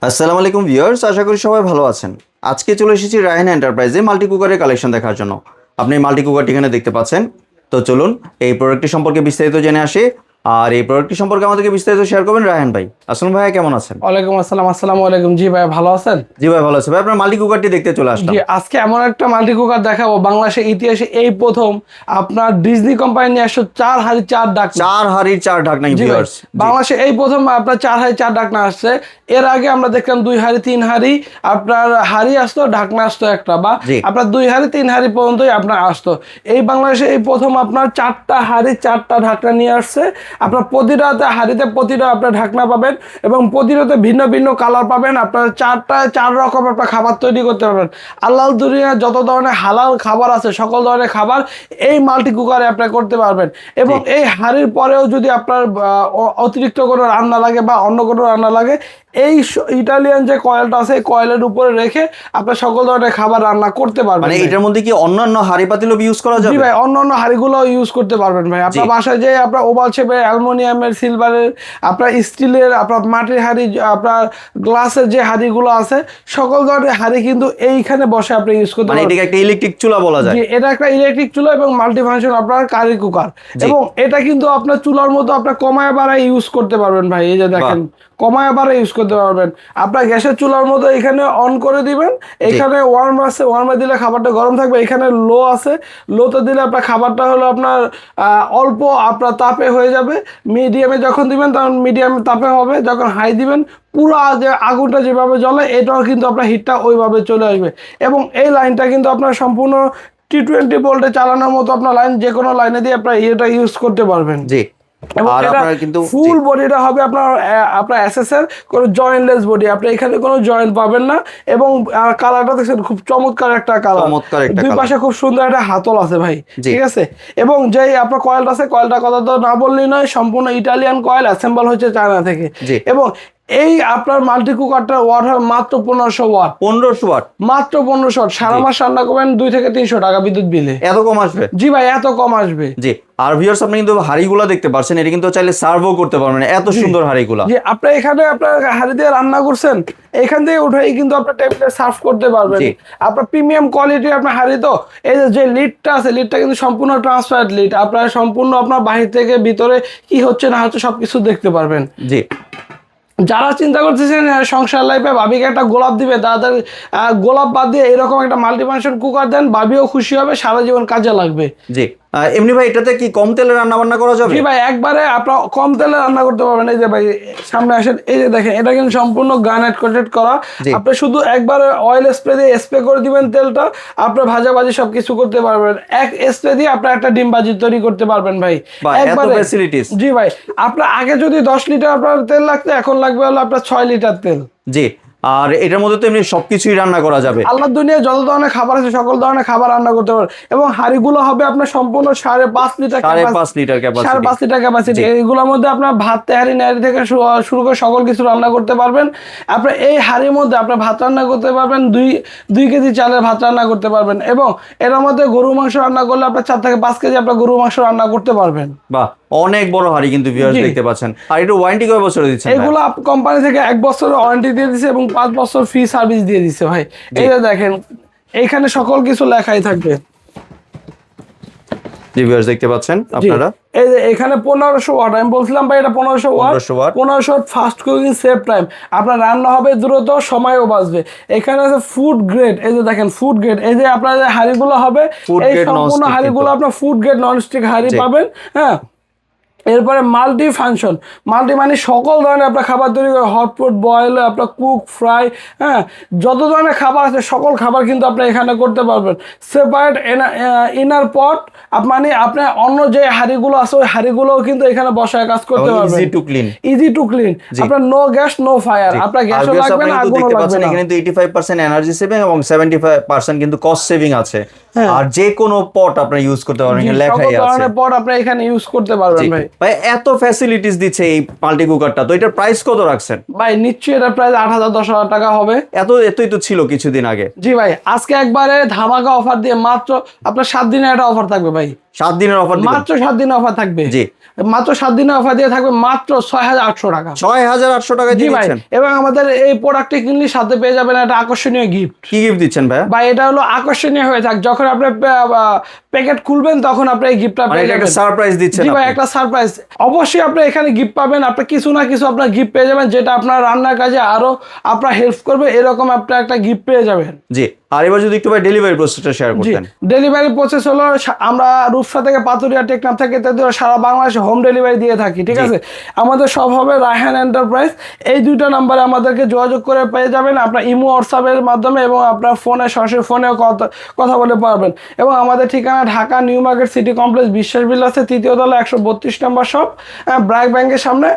আসসালামু আলাইকুম ভিউয়ার্স, আশা করি সবাই ভালো আছেন। আজকে চলে এসেছি রায়হান এন্টারপ্রাইজে মাল্টি কুকারের কালেকশন দেখার জন্য। আপনি মাল্টি কুকারটি এখানে দেখতে পাচ্ছেন। তো চলুন এই প্রোডাক্টটি সম্পর্কে বিস্তারিত জেনে আসি। আর এই প্রোডাক্টটি সম্পর্কে আমাদেরকে বিস্তারিত শেয়ার করবেন রায়হান ভাই। আসসালাম ভাইয়া, কেমন আছেন? ওয়ালাইকুম আসসালাম। আসসালামু আলাইকুম। জি ভাই, ভালো আছেন? জি ভাই, ভালো আছি ভাই। আপনার মাল্টি কুকারটি দেখতে চলে আসলাম। জি, আজকে এমন একটা মাল্টি কুকার দেখাবো, বাংলাদেশের ইতিহাসে এই প্রথম আপনার ডিজনি কোম্পানি নিয়ে আসছে 4 হাঁড়ি 4 ঢাকনা। 4 হাঁড়ির 4 ঢাকনা ভিউয়ার্স। বাংলাদেশে এই প্রথম আপনার 4 হাঁড়ি 4 ঢাকনা আসছে। এর আগে আমরা দেখলাম 2 হাঁড়ি 3 হাঁড়ি আপনার হাঁড়ি আসতো, ঢাকনা আসতো একটা, বা আপনার 2 হাঁড়ি 3 হাঁড়ি পর্যন্তই আপনার আসতো। এই বাংলাদেশে এই প্রথম আপনার 4টা হাঁড়ি 4টা ঢাকনা নিয়ে আসছে। আপনার প্রতিটাতে হাঁড়িতে প্রতিটা আপনার ঢাকনা পাবেন এবং প্রতিটাতে ভিন্ন ভিন্ন কালার পাবেন। আপনার 4 রকম আপনার খাবার তৈরি করতে পারবেন। আল্লাহ দুনিয়ার যত ধরনের হালাল খাবার আছে সকল ধরনের খাবার এই মাল্টি কুকারে আপনি করতে পারবেন। এবং এই হাঁড়ির পরেও যদি আপনার অতিরিক্ত কোনো রান্না লাগে বা অন্য কোনো রান্না লাগে, এই ইটালিয়ান যে কয়েলটা আছে এই কয়েলের উপরে রেখে আপনার সকল ধরনের খাবার রান্না করতে পারবেন। মানে এটার মধ্যে কি অন্যান্য হাঁড়ি পাতিলও ইউজ করা যাবে? জি ভাই, অন্যান্য হাঁড়িগুলো ইউজ করতে পারবেন ভাই। আপনার বাসায় যে আপনার ওভাল শেপের, অ্যালুমিনিয়ামের, সিলভারের, আপনার স্টিলের, আপনার মাটির হাঁড়ি, আপনার গ্লাসের যে হাঁড়িগুলো আছে সকল ধরনের হাঁড়ি কিন্তু এইখানে বসে আপনি ইউজ করতে পারবেন। এটা একটা ইলেকট্রিক চুলা বলা যায়। জি, এটা একটা ইলেকট্রিক চুলা এবং মাল্টি ফাংশন আপনার কারি কুকার। এবং এটা কিন্তু আপনার চুলার মতো আপনার কমায় বাড়ায় ইউজ করতে পারবেন ভাই। এই যে দেখেন, কমায় বাড়ায় ইউজ করতে পারবেন। আপনার গ্যাসের চুলার মতো এখানে অন করে দিবেন, এখানে ওয়ার্ম আছে, ওয়ার্মে দিলে খাবারটা গরম থাকবে। এখানে লো আছে, লোতে দিলে আপনার খাবারটা হলো আপনার অল্প আপনার তাপে হয়ে যাবে। মিডিয়ামে যখন দিবেন তখন মিডিয়াম তাপে হবে, যখন হাই দিবেন পুরো যে আগুনটা যেভাবে জ্বলে এটাও কিন্তু আপনার হিটটা ওইভাবে চলে আসবে। এবং এই লাইনটা কিন্তু আপনার সম্পূর্ণ T20 ভোল্টে চালানোর মতো আপনার লাইন, যে কোনো লাইনে দিয়ে আপনার এটা ইউজ করতে পারবেন। জি, এবং এটা ফুল বডিটা হবে আপনার এসএসএর কোনো জয়েন্টলেস বডি। আপনি এখানে কোনো জয়েন্ট পাবেন না। এবং কালারটা দেখছেন, খুব চমৎকার একটা কালার। দুই পাশে খুব সুন্দর একটা হাতল আছে ভাই, ঠিক আছে। এবং যেই আপনার কয়েলটা আছে, কয়েলটা কথা তো না বললেই নয়, সম্পূর্ণ ইটালিয়ান কয়েল, অ্যাসেম্বল হচ্ছে চায়না থেকে। এবং এই আপনার মাল্টি কুকারটার ওয়াট হয় মাত্র 1500 ওয়াট। 1500 ওয়াট, মাত্র 1500 ওয়াট। সারা মাস রান্না করবেন 2 থেকে 300 টাকা বিদ্যুৎ বিলে। এত কম আসবে? জি ভাই, এত কম আসবে। জি। আর ভিউয়ার্স, আপনি কিন্তু হাঁড়িগুলো দেখতে পাচ্ছেন, এটা কিন্তু চাইলে সার্ভও করতে পারবেন, এত সুন্দর হাঁড়িগুলো। জি, আপনি এখানে আপনার হাঁড়ি দিয়ে রান্না করছেন, এখান থেকে উঠাই কিন্তু আপনার টেবিলে সার্ভ করতে পারবেন। আপনার প্রিমিয়াম কোয়ালিটি আপনার হাঁড়ি। তো এই যে লিডটা আছে, লিডটা কিন্তু সম্পূর্ণ ট্রান্সপারেন্ট লিড। আপনার সম্পূর্ণ আপনার বাহির থেকে ভিতরে কি হচ্ছে না হচ্ছে সবকিছু দেখতে পারবেন। জি। যারা চিন্তা করতেছেন সংসার লাইফে ভাবিকে একটা গোলাপ দিবে, তাদের গোলাপ বাদ দিয়ে এরকম একটা মাল্টিফাংশন কুকার দেন, ভাবিও খুশি হবে, সারা জীবন কাজে লাগবে। জি। এমনি ভাই, এটাতে কি কম তেলে রান্না বান্না করা যাবে? জি ভাই, একবারে আপনার কম তেলে রান্না করতে পারবেন। এই যে ভাই সামনে আসেন, এই যে দেখেন, এটা কিন্তু সম্পূর্ণ গ্রানাইট কোটেড করা। আপনি শুধু একবারে অয়েল স্প্রে দিয়ে স্প্রে করে দিবেন তেলটা, আপনার ভাজাভাজি সবকিছু করতে পারবেন। এক স্প্রে দিয়ে আপনার একটা ডিম ভাজি তৈরি করতে পারবেন ভাই, একবারে। জি ভাই, আপনার আগে যদি 10 লিটার আপনার তেল লাগতো, এখন লাগবে হলো আপনার 6 লিটার তেল। জি। আর এটার মধ্যে তো এমনি সবকিছুই রান্না করা যাবে। আল্লাহ দুনিয়ায় যত ধরনের খাবার আছে সকল ধরনের খাবার রান্না করতে পারবেন। এবং হাঁড়িগুলো হবে আপনার সম্পূর্ণ 5.5 litre, 5.5 litre capacity, 5.5 litre capacity. এইগুলোর মধ্যে আপনার ভাত, তেহারি, নাড়ি থেকে শুরু করে সকল কিছু রান্না করতে পারবেন। আপনার এই হাঁড়ির মধ্যে আপনার ভাত রান্না করতে পারবেন, 2 কেজি চালের ভাত রান্না করতে পারবেন। এবং এর মধ্যে গরু মাংস রান্না করলে আপনার 4 থেকে 5 কেজি আপনার গরু মাংস রান্না করতে পারবেন। বাহ, অনেক বড় হাঁড়ি কিন্তু ভিউয়ার্স দেখতে পাচ্ছেন। আর এটা ওয়ারেন্টি কয় বছর দিচ্ছেন? এগুলো কোম্পানি থেকে 1 বছরের ওয়ারেন্টি দিয়ে দিচ্ছে এবং 5 বছর ফ্রি সার্ভিস দিয়ে দিচ্ছে ভাই। এই যে দেখেন, এইখানে সকল কিছু লেখাই থাকবে। জি ভিউয়ার্স, দেখতে পাচ্ছেন আপনারা। এই যে এখানে 1500 ওয়াট, আমি বলছিলাম ভাই এটা 1500 watt. 1500 watt fast cooking, save time. আপনার রান্না হবে দ্রুত, সময়ও বাঁচবে। এখানে আছে ফুড গ্রেড, এই যে দেখেন ফুড গ্রেড। এই যে আপনার যে হাঁড়িগুলো হবে, এই সম্পূর্ণ হাঁড়িগুলো আপনার ফুড গ্রেড ননস্টিক হাঁড়ি পাবেন। হ্যাঁ, এরপরে মাল্টি ফাংশন। মাল্টি মানে সকল ধরনের আপনার খাবার তৈরি করে, হটপট, বয়েল, আপনার কুক, ফ্রাই, হ্যাঁ, যত ধরনের খাবার আছে সকল খাবার কিন্তু আপনি এখানে করতে পারবেন। সেপারেট ইনার পট, মানে আপনার অন্য যে হাঁড়িগুলো আছে ওই হাঁড়িগুলোও কিন্তু এখানে বসায় কাজ করতে পারবেন। Easy to clean, easy to clean. আপনার নো গ্যাস নো ফায়ার, আপনার গ্যাসও লাগবে না, আগুনও লাগবে না। এখানে কিন্তু 85% এনার্জি সেভিং এবং 75% কিন্তু কস্ট সেভিং আছে। আর যে কোনো পট আপনি ইউজ করতে পারবেন, এখানে লেখাই আছে। সকল ধরনের পট আপনি এখানে ইউজ করতে পারবেন ভাই। ভাই এত ফ্যাসিলিটিস দিচ্ছে এই মাল্টি কুকারটা, তো এটার প্রাইস কত রাখছেন? ভাই নিশ্চয়ই এটার প্রাইস 8,000 10,000 টাকা হবে। এতই তো ছিল কিছুদিন আগে। জি ভাই, আজকে একবারে ধামাকা অফার দিয়ে মাত্র আপনার 7 দিনের একটা অফার থাকবে ভাই। 7 দিনের অফার দিবেন? মাত্র 7 দিনের অফার থাকবে। জি, মাত্র 7 দিনের অফার দিয়ে থাকবে মাত্র 6800 টাকা। 6800 টাকা জি দিয়ে ভাই, দিচ্ছেন? এবং আমাদের এই প্রোডাক্টটি কিনলে সাথে পেয়ে যাবেন একটা আকর্ষণীয় গিফট। কি গিফট দিচ্ছেন ভাইয়া? ভাই এটা হলো আকর্ষণীয় হয়ে থাক, যখন আপনি প্যাকেট খুলবেন তখন আপনি এই গিফটটা মানে পেয়ে এটা একটা যাবেন। সারপ্রাইজ দিচ্ছেন জি ভাই, আপনি? একটা সারপ্রাইজ। অবশ্যই আপনি এখানে গিফট পাবেন, আপনি কিছু না কিছু আপনার গিফট পেয়ে যাবেন, যেটা আপনার রান্নার কাজে আরো আপনার হেল্প করবে, এরকম আপনি একটা গিফট পেয়ে যাবেন। জি, আর এবার যদি একটু ভাই ডেলিভারি প্রসেসটা শেয়ার জি, করতেন। ডেলিভারি প্রসেস হলো আমরা রূপসা থেকে পাতুরিয়া টেকনাফ থেকে তেতুলিয়া সারা বাংলাদেশে হোম ডেলিভারি দিয়ে থাকি, ঠিক আছে। আমাদের সব হবে রায়হান এন্টারপ্রাইজ। এই দুইটা নাম্বারে আমাদেরকে যোগাযোগ করে পেয়ে যাবেন, আপনার ইমো হোয়াটসঅ্যাপের মাধ্যমে, এবং আপনার ফোনে সরাসরি ফোনেও কথা বলে পারবেন। এবং আমাদের ঠিকানা Dhaka new market city complex বিশ্বাস বিলাসে 3য় তলা 132 নম্বর শপ, ব্র্যাক ব্যাংকের সামনে।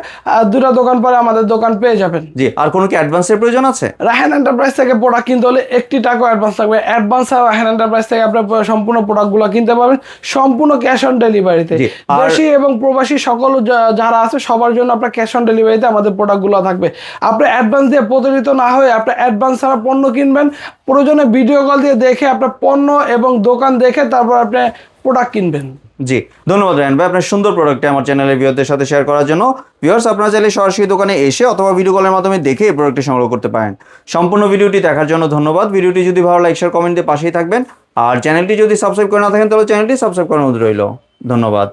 দুটা দোকান পরে আমাদের দোকান পেয়ে যাবেন। জি, আর কোনো কি অ্যাডভান্সের প্রয়োজন আছে? রায়হান এন্টারপ্রাইজ থেকে প্রোডাক্ট কিনতে হলে 1 টাকা অ্যাডভান্স থাকবে। অ্যাডভান্স আর রায়হান এন্টারপ্রাইজ থেকে আপনি সম্পূর্ণ প্রোডাক্টগুলো কিনতে পারবেন সম্পূর্ণ ক্যাশ অন ডেলিভারিতে। জি, আর দেশি এবং প্রবাসী সকল যারা আছে সবার জন্য আপনার ক্যাশ অন ডেলিভারিতে আমাদের প্রোডাক্টগুলো থাকবে। আপনি অ্যাডভান্স দিয়ে প্রতারিত না হয়ে আপনি অ্যাডভান্স ছাড়া পণ্য কিনবেন, প্রয়োজনে ভিডিও কল দিয়ে দেখে আপনার পণ্য এবং দোকান দেখে তারপর আপনি প্রোডাক্ট কিনবেন। জি, ধন্যবাদ রায়হান ভাই আপনার সুন্দর প্রোডাক্টটি আমার চ্যানেলের ভিউয়ারদের সাথে শেয়ার করার জন্য। ভিউয়ার্স, আপনারা চাইলে সরাসরি দোকানে এসে অথবা ভিডিও কলের মাধ্যমে দেখে এই প্রোডাক্টটি সংগ্রহ করতে পারেন। সম্পূর্ণ ভিডিওটি দেখার জন্য ধন্যবাদ। ভিডিওটি যদি ভালো লাইক শেয়ার কমেন্ট দিয়ে পাশেই থাকবেন, আর চ্যানেলটি যদি সাবস্ক্রাইব করে না থাকেন তাহলে চ্যানেলটি সাবস্ক্রাইব করার অনুরোধ রইল। ধন্যবাদ।